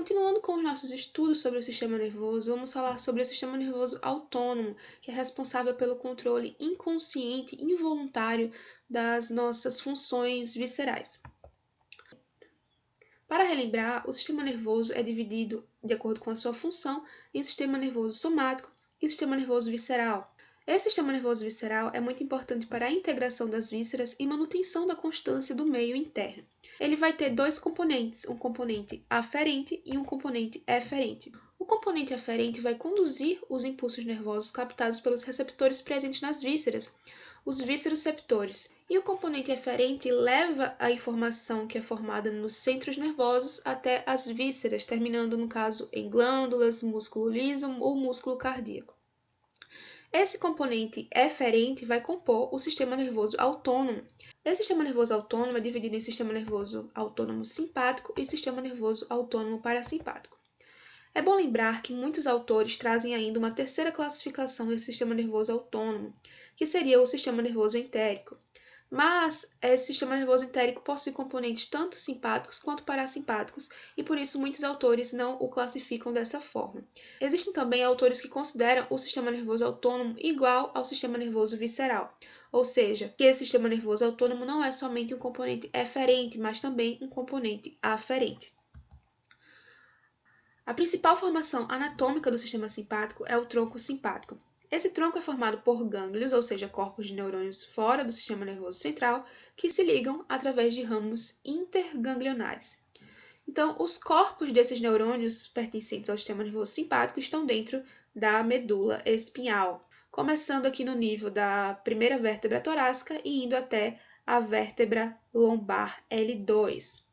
Continuando com os nossos estudos sobre o sistema nervoso, vamos falar sobre o sistema nervoso autônomo, que é responsável pelo controle inconsciente e involuntário das nossas funções viscerais. Para relembrar, o sistema nervoso é dividido, de acordo com a sua função, em sistema nervoso somático e sistema nervoso visceral. Esse sistema nervoso visceral é muito importante para a integração das vísceras e manutenção da constância do meio interno. Ele vai ter dois componentes, um componente aferente e um componente eferente. O componente aferente vai conduzir os impulsos nervosos captados pelos receptores presentes nas vísceras, os visceroceptores, e o componente eferente leva a informação que é formada nos centros nervosos até as vísceras, terminando, no caso, em glândulas, músculo liso ou músculo cardíaco. Esse componente eferente vai compor o sistema nervoso autônomo. Esse sistema nervoso autônomo é dividido em sistema nervoso autônomo simpático e sistema nervoso autônomo parasimpático. É bom lembrar que muitos autores trazem ainda uma terceira classificação desse sistema nervoso autônomo, que seria o sistema nervoso entérico. Mas esse sistema nervoso entérico possui componentes tanto simpáticos quanto parasimpáticos, e por isso muitos autores não o classificam dessa forma. Existem também autores que consideram o sistema nervoso autônomo igual ao sistema nervoso visceral, ou seja, que esse sistema nervoso autônomo não é somente um componente eferente, mas também um componente aferente. A principal formação anatômica do sistema simpático é o tronco simpático. Esse tronco é formado por gânglios, ou seja, corpos de neurônios fora do sistema nervoso central, que se ligam através de ramos interganglionares. Então, os corpos desses neurônios pertencentes ao sistema nervoso simpático estão dentro da medula espinhal, começando aqui no nível da primeira vértebra torácica e indo até a vértebra lombar L2.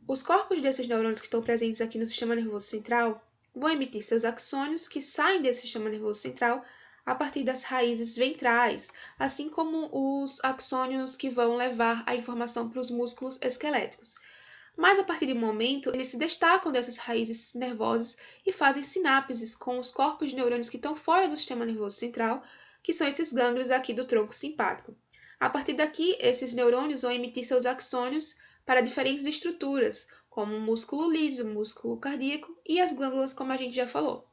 Os corpos desses neurônios que estão presentes aqui no sistema nervoso central vão emitir seus axônios que saem desse sistema nervoso central a partir das raízes ventrais, assim como os axônios que vão levar a informação para os músculos esqueléticos. Mas a partir de um momento, eles se destacam dessas raízes nervosas e fazem sinapses com os corpos de neurônios que estão fora do sistema nervoso central, que são esses gânglios aqui do tronco simpático. A partir daqui, esses neurônios vão emitir seus axônios para diferentes estruturas, como o músculo liso, o músculo cardíaco e as glândulas, como a gente já falou.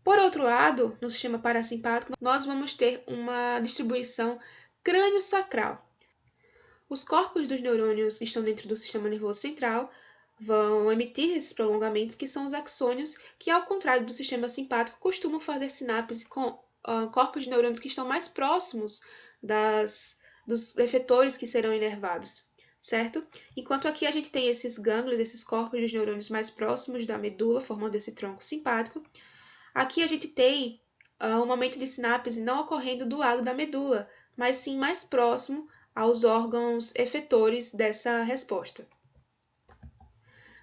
Por outro lado, no sistema parasimpático, nós vamos ter uma distribuição crânio-sacral. Os corpos dos neurônios que estão dentro do sistema nervoso central vão emitir esses prolongamentos, que são os axônios, que, ao contrário do sistema simpático, costumam fazer sinapse com corpos de neurônios que estão mais próximos dos efetores que serão inervados, certo? Enquanto aqui a gente tem esses gânglios, esses corpos dos neurônios mais próximos da medula, formando esse tronco simpático, aqui a gente tem um momento de sinapse não ocorrendo do lado da medula, mas sim mais próximo aos órgãos efetores dessa resposta.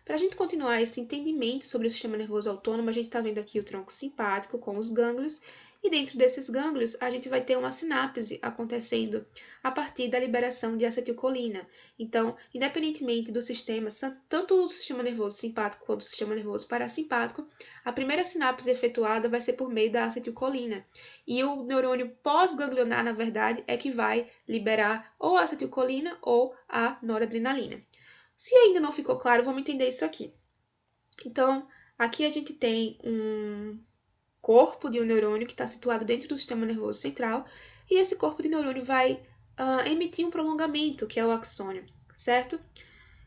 Para a gente continuar esse entendimento sobre o sistema nervoso autônomo, a gente está vendo aqui o tronco simpático com os gânglios, e dentro desses gânglios a gente vai ter uma sinapse acontecendo a partir da liberação de acetilcolina. Então, independentemente do sistema, tanto o sistema nervoso simpático quanto o sistema nervoso parasimpático, a primeira sinapse efetuada vai ser por meio da acetilcolina. E o neurônio pós-ganglionar, na verdade, é que vai liberar ou a acetilcolina ou a noradrenalina. Se ainda não ficou claro, vamos entender isso aqui. Então, aqui a gente tem um corpo de um neurônio que está situado dentro do sistema nervoso central, e esse corpo de neurônio vai emitir um prolongamento, que é o axônio, certo?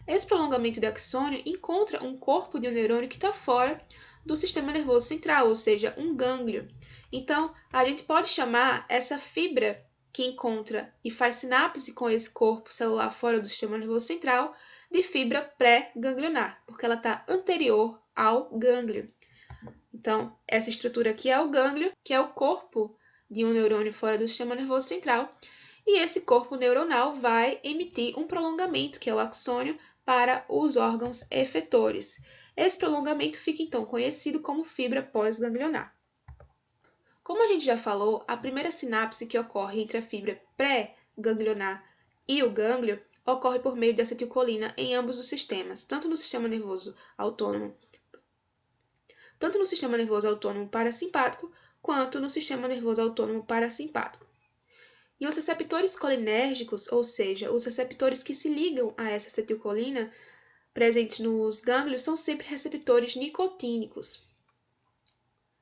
Esse prolongamento de axônio encontra um corpo de um neurônio que está fora do sistema nervoso central, ou seja, um gânglio. Então, a gente pode chamar essa fibra que encontra e faz sinapse com esse corpo celular fora do sistema nervoso central de fibra pré-ganglionar, porque ela está anterior ao gânglio. Então, essa estrutura aqui é o gânglio, que é o corpo de um neurônio fora do sistema nervoso central, e esse corpo neuronal vai emitir um prolongamento, que é o axônio, para os órgãos efetores. Esse prolongamento fica então conhecido como fibra pós-ganglionar. Como a gente já falou, a primeira sinapse que ocorre entre a fibra pré-ganglionar e o gânglio ocorre por meio de acetilcolina em ambos os sistemas, tanto no sistema nervoso autônomo parasimpático, quanto no sistema nervoso autônomo parasimpático. E os receptores colinérgicos, ou seja, os receptores que se ligam a essa acetilcolina, presentes nos gânglios são sempre receptores nicotínicos.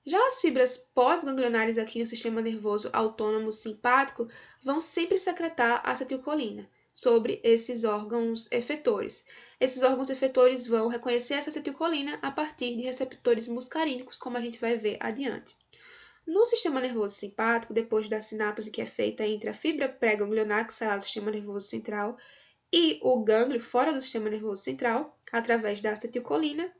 Já as fibras pós-ganglionares aqui no sistema nervoso autônomo simpático vão sempre secretar acetilcolina sobre esses órgãos efetores. Esses órgãos efetores vão reconhecer essa acetilcolina a partir de receptores muscarínicos, como a gente vai ver adiante. No sistema nervoso simpático, depois da sinapse que é feita entre a fibra pré-ganglionar, que sai lá do sistema nervoso central, e o gânglio fora do sistema nervoso central, através da acetilcolina,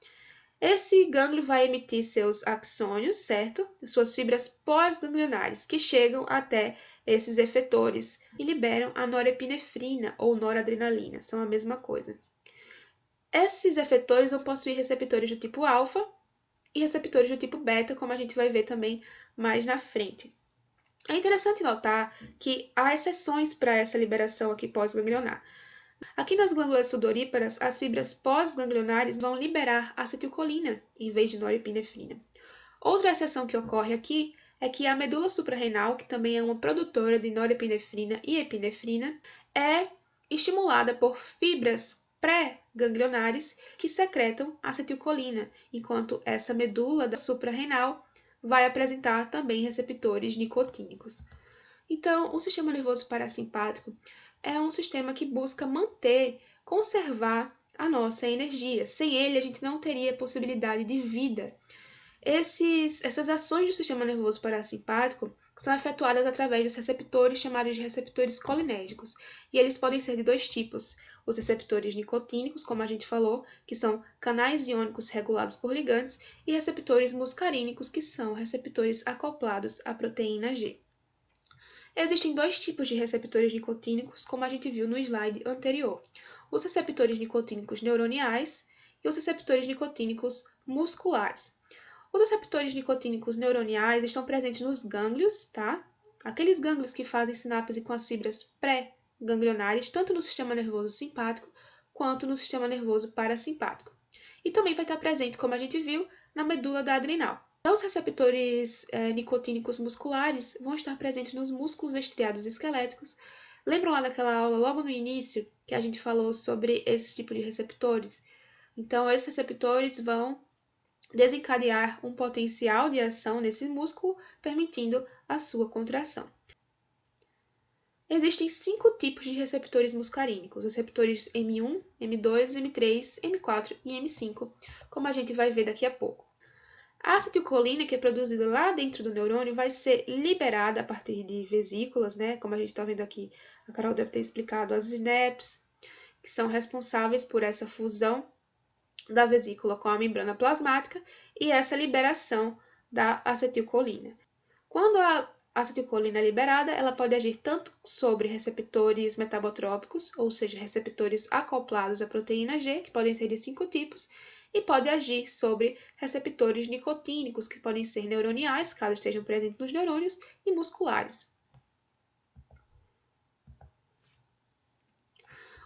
esse gânglio vai emitir seus axônios, certo? Suas fibras pós-ganglionares, que chegam até esses efetores e liberam a norepinefrina ou noradrenalina, são a mesma coisa. Esses efetores vão possuir receptores do tipo alfa e receptores do tipo beta, como a gente vai ver também mais na frente. É interessante notar que há exceções para essa liberação aqui pós-ganglionar. Aqui nas glândulas sudoríparas, as fibras pós-ganglionares vão liberar acetilcolina em vez de norepinefrina. Outra exceção que ocorre aqui é que a medula suprarrenal, que também é uma produtora de norepinefrina e epinefrina, é estimulada por fibras pré-ganglionares que secretam acetilcolina, enquanto essa medula da suprarrenal vai apresentar também receptores nicotínicos. Então, o sistema nervoso parasimpático é um sistema que busca manter, conservar a nossa energia. Sem ele, a gente não teria possibilidade de vida. Essas ações do sistema nervoso parasimpático são efetuadas através dos receptores chamados de receptores colinérgicos, e eles podem ser de dois tipos: os receptores nicotínicos, como a gente falou, que são canais iônicos regulados por ligantes, e receptores muscarínicos, que são receptores acoplados à proteína G. Existem dois tipos de receptores nicotínicos, como a gente viu no slide anterior: os receptores nicotínicos neuroniais e os receptores nicotínicos musculares. Os receptores nicotínicos neuroniais estão presentes nos gânglios, tá? Aqueles gânglios que fazem sinapse com as fibras pré-ganglionares, tanto no sistema nervoso simpático quanto no sistema nervoso parasimpático. E também vai estar presente, como a gente viu, na medula da adrenal. Os receptores nicotínicos musculares vão estar presentes nos músculos estriados esqueléticos. Lembram lá daquela aula logo no início que a gente falou sobre esse tipo de receptores? Então, esses receptores vão desencadear um potencial de ação nesse músculo, permitindo a sua contração. Existem 5 tipos de receptores muscarínicos: os receptores M1, M2, M3, M4 e M5, como a gente vai ver daqui a pouco. A acetilcolina, que é produzida lá dentro do neurônio, vai ser liberada a partir de vesículas, né? Como a gente está vendo aqui, a Carol deve ter explicado as SNAPs, que são responsáveis por essa fusão da vesícula com a membrana plasmática e essa liberação da acetilcolina. Quando a acetilcolina é liberada, ela pode agir tanto sobre receptores metabotrópicos, ou seja, receptores acoplados à proteína G, que podem ser de 5 tipos, e pode agir sobre receptores nicotínicos, que podem ser neuroniais, caso estejam presentes nos neurônios, e musculares.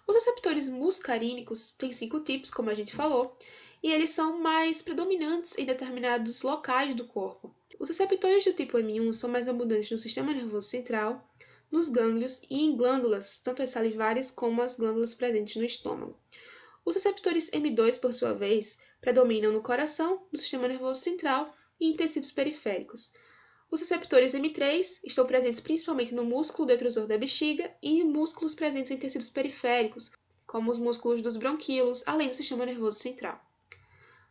Os receptores muscarínicos têm 5 tipos, como a gente falou, e eles são mais predominantes em determinados locais do corpo. Os receptores do tipo M1 são mais abundantes no sistema nervoso central, nos gânglios e em glândulas, tanto as salivares como as glândulas presentes no estômago. Os receptores M2, por sua vez, predominam no coração, no sistema nervoso central e em tecidos periféricos. Os receptores M3 estão presentes principalmente no músculo detrusor da bexiga e em músculos presentes em tecidos periféricos, como os músculos dos bronquíolos, além do sistema nervoso central.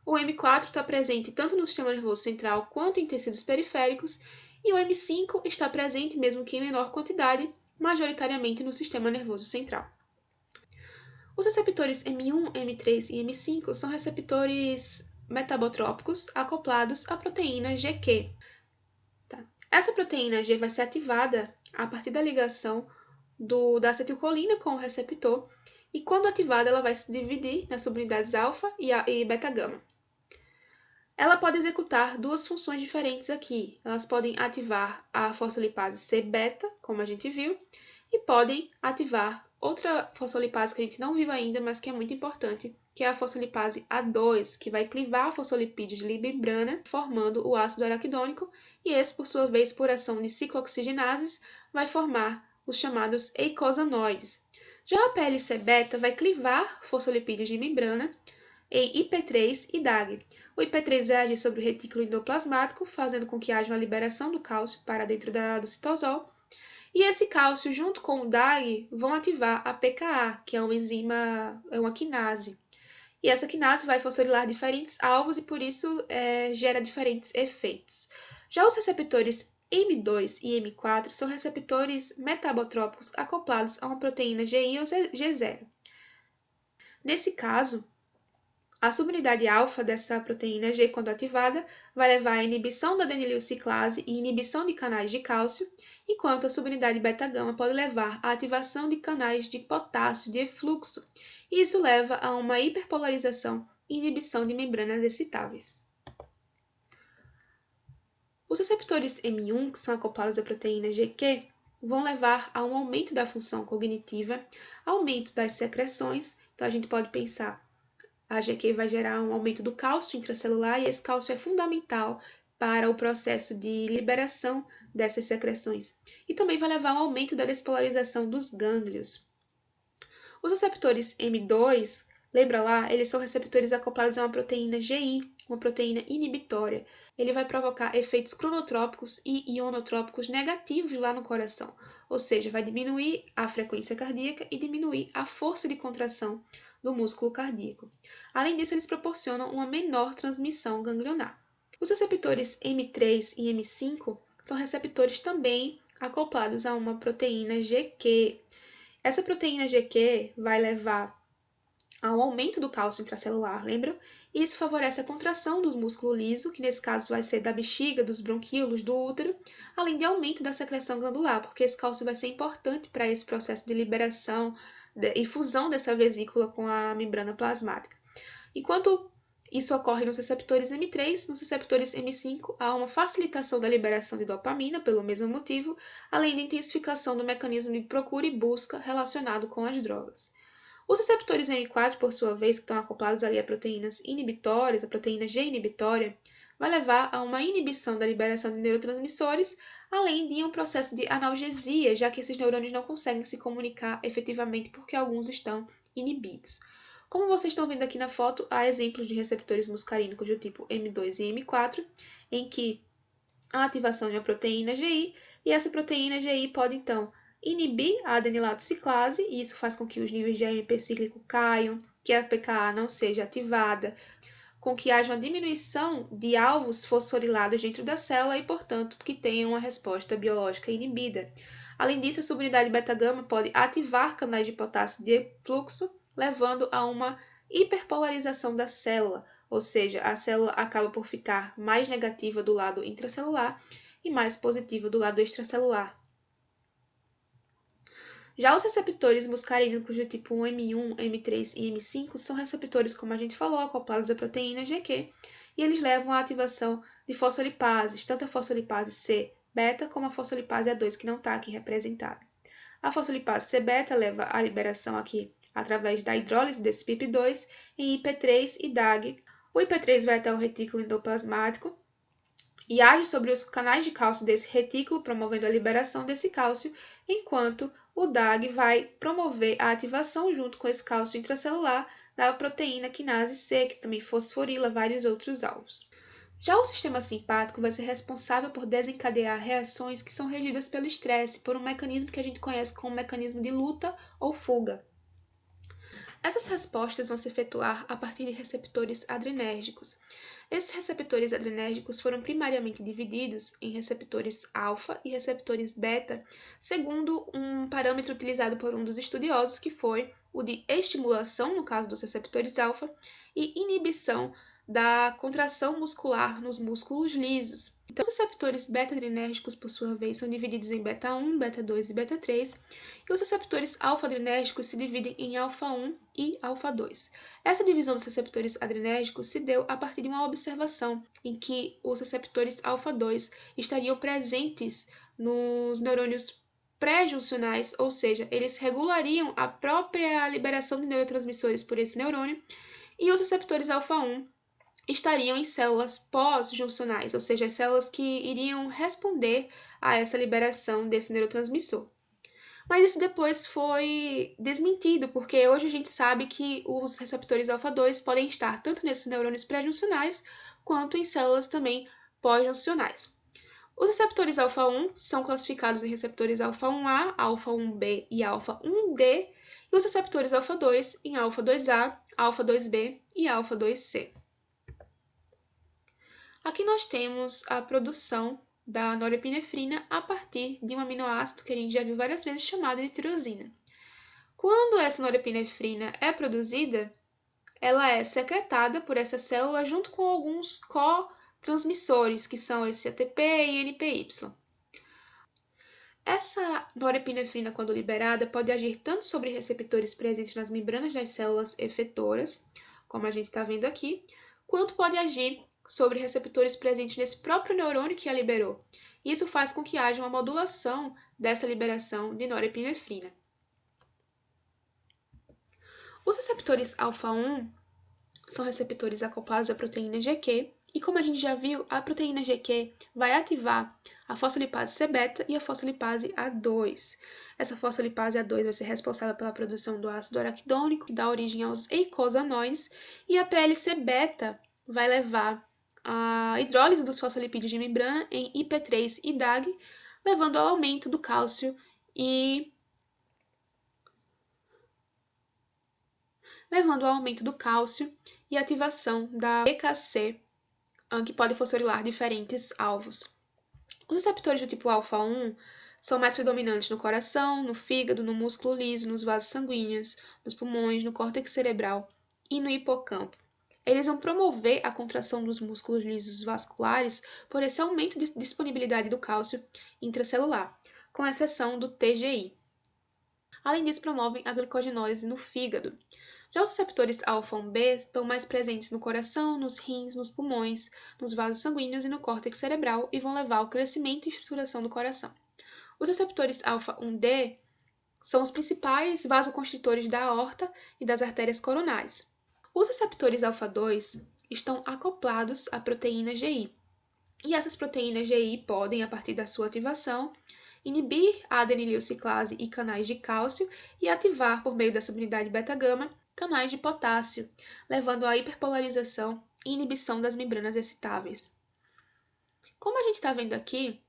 O M4 está presente tanto no sistema nervoso central quanto em tecidos periféricos, e o M5 está presente, mesmo que em menor quantidade, majoritariamente no sistema nervoso central. Os receptores M1, M3 e M5 são receptores metabotrópicos acoplados à proteína GQ. Tá? Essa proteína G vai ser ativada a partir da ligação da acetilcolina com o receptor, e quando ativada ela vai se dividir nas subunidades alfa e beta-gama. Ela pode executar duas funções diferentes aqui. Elas podem ativar a fosfolipase C-beta, como a gente viu, e podem ativar outra fosfolipase que a gente não viu ainda, mas que é muito importante, que é a fosfolipase A2, que vai clivar fosfolipídios de membrana, formando o ácido araquidônico, e esse, por sua vez, por ação de ciclooxigenases, vai formar os chamados eicosanoides. Já a PLC-beta vai clivar fosfolipídios de membrana, em IP3 e DAG. O IP3 vai agir sobre o retículo endoplasmático, fazendo com que haja uma liberação do cálcio para dentro do citosol. E esse cálcio, junto com o DAG, vão ativar a pKa, que é uma enzima, é uma quinase. E essa quinase vai fosforilar diferentes alvos e, por isso, gera diferentes efeitos. Já os receptores M2 e M4 são receptores metabotrópicos acoplados a uma proteína GI ou G0. Nesse caso, a subunidade alfa dessa proteína G, quando ativada, vai levar à inibição da adenililciclase e inibição de canais de cálcio, enquanto a subunidade beta-gama pode levar à ativação de canais de potássio de efluxo, e isso leva a uma hiperpolarização e inibição de membranas excitáveis. Os receptores M1, que são acoplados à proteína GQ, vão levar a um aumento da função cognitiva, aumento das secreções, então a gente pode pensar a GQ vai gerar um aumento do cálcio intracelular e esse cálcio é fundamental para o processo de liberação dessas secreções. E também vai levar ao aumento da despolarização dos gânglios. Os receptores M2, lembra lá, eles são receptores acoplados a uma proteína GI, uma proteína inibitória. Ele vai provocar efeitos cronotrópicos e ionotrópicos negativos lá no coração, ou seja, vai diminuir a frequência cardíaca e diminuir a força de contração do músculo cardíaco. Além disso, eles proporcionam uma menor transmissão ganglionar. Os receptores M3 e M5 são receptores também acoplados a uma proteína GQ. Essa proteína GQ vai levar ao aumento do cálcio intracelular, lembram? E isso favorece a contração do músculo liso, que nesse caso vai ser da bexiga, dos bronquíolos, do útero, além de aumento da secreção glandular, porque esse cálcio vai ser importante para esse processo de liberação e fusão dessa vesícula com a membrana plasmática. Enquanto isso ocorre nos receptores M3, nos receptores M5 há uma facilitação da liberação de dopamina, pelo mesmo motivo, além de intensificação do mecanismo de procura e busca relacionado com as drogas. Os receptores M4, por sua vez, que estão acoplados ali a proteínas inibitórias, a proteína G inibitória, vai levar a uma inibição da liberação de neurotransmissores, além de um processo de analgesia, já que esses neurônios não conseguem se comunicar efetivamente porque alguns estão inibidos. Como vocês estão vendo aqui na foto, há exemplos de receptores muscarínicos do tipo M2 e M4, em que a ativação de uma proteína GI, e essa proteína GI pode, então, inibir a adenilato ciclase, e isso faz com que os níveis de AMP cíclico caiam, que a pKa não seja ativada, com que haja uma diminuição de alvos fosforilados dentro da célula e, portanto, que tenha uma resposta biológica inibida. Além disso, a subunidade beta-gama pode ativar canais de potássio de fluxo, levando a uma hiperpolarização da célula, ou seja, a célula acaba por ficar mais negativa do lado intracelular e mais positiva do lado extracelular. Já os receptores muscarínicos do tipo 1M1, M3 e M5 são receptores, como a gente falou, acoplados à proteína GQ, e eles levam à ativação de fosfolipases, tanto a fosfolipase C beta como a fosfolipase A2, que não está aqui representada. A fosfolipase C beta leva à liberação aqui através da hidrólise desse PIP2 em IP3 e DAG. O IP3 vai até o retículo endoplasmático e age sobre os canais de cálcio desse retículo, promovendo a liberação desse cálcio, enquanto o DAG vai promover a ativação junto com esse cálcio intracelular da proteína quinase C, que também fosforila vários outros alvos. Já o sistema simpático vai ser responsável por desencadear reações que são regidas pelo estresse, por um mecanismo que a gente conhece como mecanismo de luta ou fuga. Essas respostas vão se efetuar a partir de receptores adrenérgicos. Esses receptores adrenérgicos foram primariamente divididos em receptores alfa e receptores beta, segundo um parâmetro utilizado por um dos estudiosos, que foi o de estimulação, no caso dos receptores alfa, e inibição da contração muscular nos músculos lisos. Então, os receptores beta-adrenérgicos, por sua vez, são divididos em beta-1, beta-2 e beta-3, e os receptores alfa-adrenérgicos se dividem em alfa-1 e alfa-2. Essa divisão dos receptores adrenérgicos se deu a partir de uma observação em que os receptores alfa-2 estariam presentes nos neurônios pré-juncionais, ou seja, eles regulariam a própria liberação de neurotransmissores por esse neurônio, e os receptores alfa-1 estariam em células pós-juncionais, ou seja, as células que iriam responder a essa liberação desse neurotransmissor. Mas isso depois foi desmentido, porque hoje a gente sabe que os receptores alfa-2 podem estar tanto nesses neurônios pré-juncionais quanto em células também pós-juncionais. Os receptores alfa-1 são classificados em receptores alfa-1A, alfa-1B e alfa-1D, e os receptores alfa-2 em alfa-2A, alfa-2B e alfa-2C. Aqui nós temos a produção da norepinefrina a partir de um aminoácido que a gente já viu várias vezes chamado de tirosina. Quando essa norepinefrina é produzida, ela é secretada por essa célula junto com alguns cotransmissores, que são esse ATP e NPY. Essa norepinefrina, quando liberada, pode agir tanto sobre receptores presentes nas membranas das células efetoras, como a gente está vendo aqui, quanto pode agir sobre receptores presentes nesse próprio neurônio que a liberou. Isso faz com que haja uma modulação dessa liberação de norepinefrina. Os receptores alfa-1 são receptores acoplados à proteína GQ, e como a gente já viu, a proteína GQ vai ativar a fosfolipase C-beta e a fosfolipase A2. Essa fosfolipase A2 vai ser responsável pela produção do ácido araquidônico, que dá origem aos eicosanoides, e a PLC-beta vai levar a hidrólise dos fosfolipídios de membrana em IP3 e DAG, levando ao aumento do cálcio e ativação da PKC, que pode fosforilar diferentes alvos. Os receptores do tipo alfa-1 são mais predominantes no coração, no fígado, no músculo liso, nos vasos sanguíneos, nos pulmões, no córtex cerebral e no hipocampo. Eles vão promover a contração dos músculos lisos vasculares por esse aumento de disponibilidade do cálcio intracelular, com exceção do TGI. Além disso, promovem a glicogenólise no fígado. Já os receptores alfa-1B estão mais presentes no coração, nos rins, nos pulmões, nos vasos sanguíneos e no córtex cerebral e vão levar ao crescimento e estruturação do coração. Os receptores alfa-1D são os principais vasoconstritores da aorta e das artérias coronárias. Os receptores alfa-2 estão acoplados à proteína GI, e essas proteínas GI podem, a partir da sua ativação, inibir a adenililciclase e canais de cálcio e ativar, por meio da subunidade beta-gama, canais de potássio, levando à hiperpolarização e inibição das membranas excitáveis. Como a gente está vendo aqui,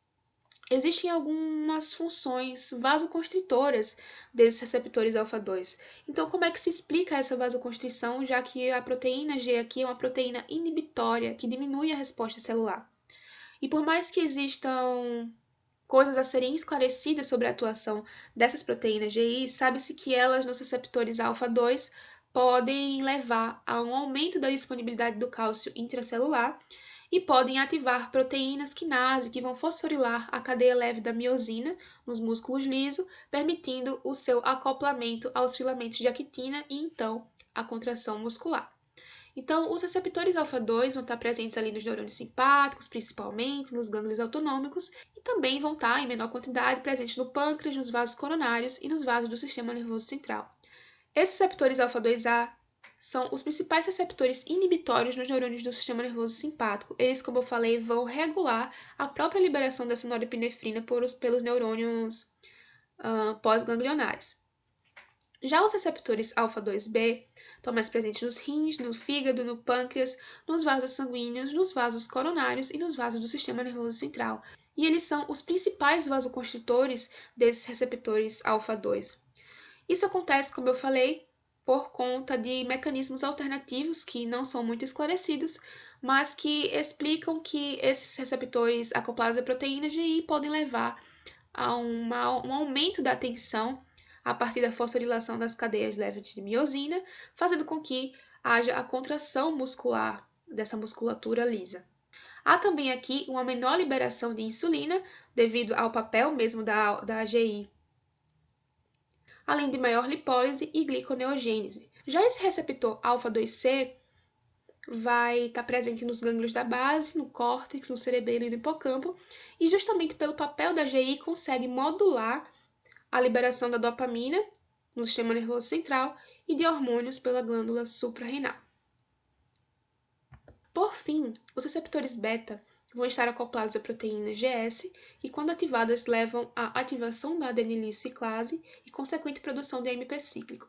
existem algumas funções vasoconstritoras desses receptores alfa-2. Então, como é que se explica essa vasoconstrição, já que a proteína G aqui é uma proteína inibitória que diminui a resposta celular? E por mais que existam coisas a serem esclarecidas sobre a atuação dessas proteínas GI, sabe-se que elas nos receptores alfa-2 podem levar a um aumento da disponibilidade do cálcio intracelular e podem ativar proteínas quinase que vão fosforilar a cadeia leve da miosina nos músculos lisos, permitindo o seu acoplamento aos filamentos de actina e então a contração muscular. Então, os receptores alfa-2 vão estar presentes ali nos neurônios simpáticos, principalmente, nos gânglios autonômicos, e também vão estar, em menor quantidade, presentes no pâncreas, nos vasos coronários e nos vasos do sistema nervoso central. Esses receptores alfa-2A são os principais receptores inibitórios nos neurônios do sistema nervoso simpático. Eles, como eu falei, vão regular a própria liberação dessa norepinefrina pelos neurônios pós-ganglionares. Já os receptores alfa-2B estão mais presentes nos rins, no fígado, no pâncreas, nos vasos sanguíneos, nos vasos coronários e nos vasos do sistema nervoso central. E eles são os principais vasoconstritores desses receptores alfa-2. Isso acontece, como eu falei, por conta de mecanismos alternativos que não são muito esclarecidos, mas que explicam que esses receptores acoplados à proteína GI podem levar a um aumento da tensão a partir da fosforilação das cadeias leves de miosina, fazendo com que haja a contração muscular dessa musculatura lisa. Há também aqui uma menor liberação de insulina, devido ao papel mesmo da AGI, além de maior lipólise e gliconeogênese. Já esse receptor alfa-2C vai estar presente nos gânglios da base, no córtex, no cerebelo e no hipocampo, e justamente pelo papel da GI consegue modular a liberação da dopamina no sistema nervoso central e de hormônios pela glândula suprarrenal. Por fim, os receptores beta vão estar acoplados à proteína GS e, quando ativadas, levam à ativação da adenilciclase e consequente produção de AMP cíclico.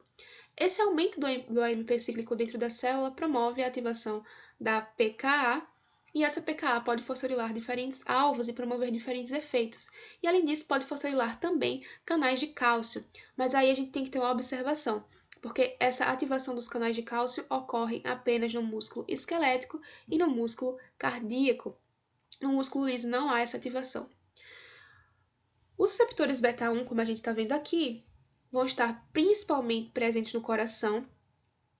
Esse aumento do AMP cíclico dentro da célula promove a ativação da pKa, e essa pKa pode fosforilar diferentes alvos e promover diferentes efeitos. E, além disso, pode fosforilar também canais de cálcio. Mas aí a gente tem que ter uma observação, porque essa ativação dos canais de cálcio ocorre apenas no músculo esquelético e no músculo cardíaco. No músculo liso não há essa ativação. Os receptores beta-1, como a gente está vendo aqui, vão estar principalmente presentes no coração,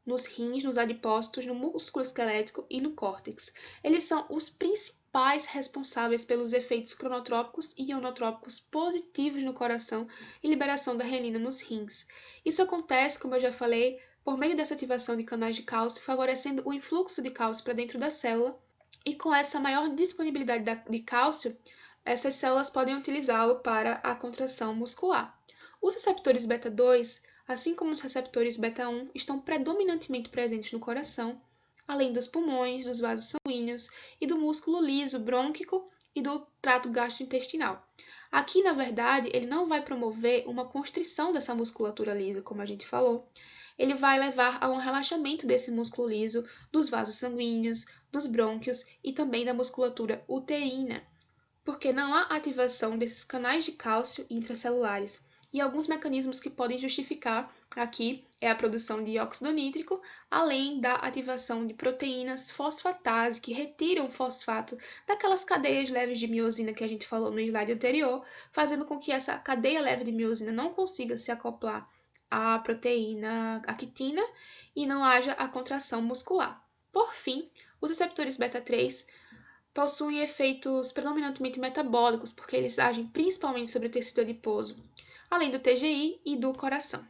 nos rins, nos adipócitos, no músculo esquelético e no córtex. Eles são os principais responsáveis pelos efeitos cronotrópicos e ionotrópicos positivos no coração e liberação da renina nos rins. Isso acontece, como eu já falei, por meio dessa ativação de canais de cálcio, favorecendo o influxo de cálcio para dentro da célula, e com essa maior disponibilidade de cálcio, essas células podem utilizá-lo para a contração muscular. Os receptores beta-2, assim como os receptores beta-1, estão predominantemente presentes no coração, além dos pulmões, dos vasos sanguíneos e do músculo liso brônquico e do trato gastrointestinal. Aqui, na verdade, ele não vai promover uma constrição dessa musculatura lisa, como a gente falou. Ele vai levar a um relaxamento desse músculo liso, dos vasos sanguíneos, dos brônquios e também da musculatura uterina, porque não há ativação desses canais de cálcio intracelulares. E alguns mecanismos que podem justificar aqui é a produção de óxido nítrico, além da ativação de proteínas fosfatase, que retiram o fosfato daquelas cadeias leves de miosina que a gente falou no slide anterior, fazendo com que essa cadeia leve de miosina não consiga se acoplar à proteína, à quitina, e não haja a contração muscular. Por fim, os receptores beta-3 possuem efeitos predominantemente metabólicos, porque eles agem principalmente sobre o tecido adiposo, além do TGI e do coração.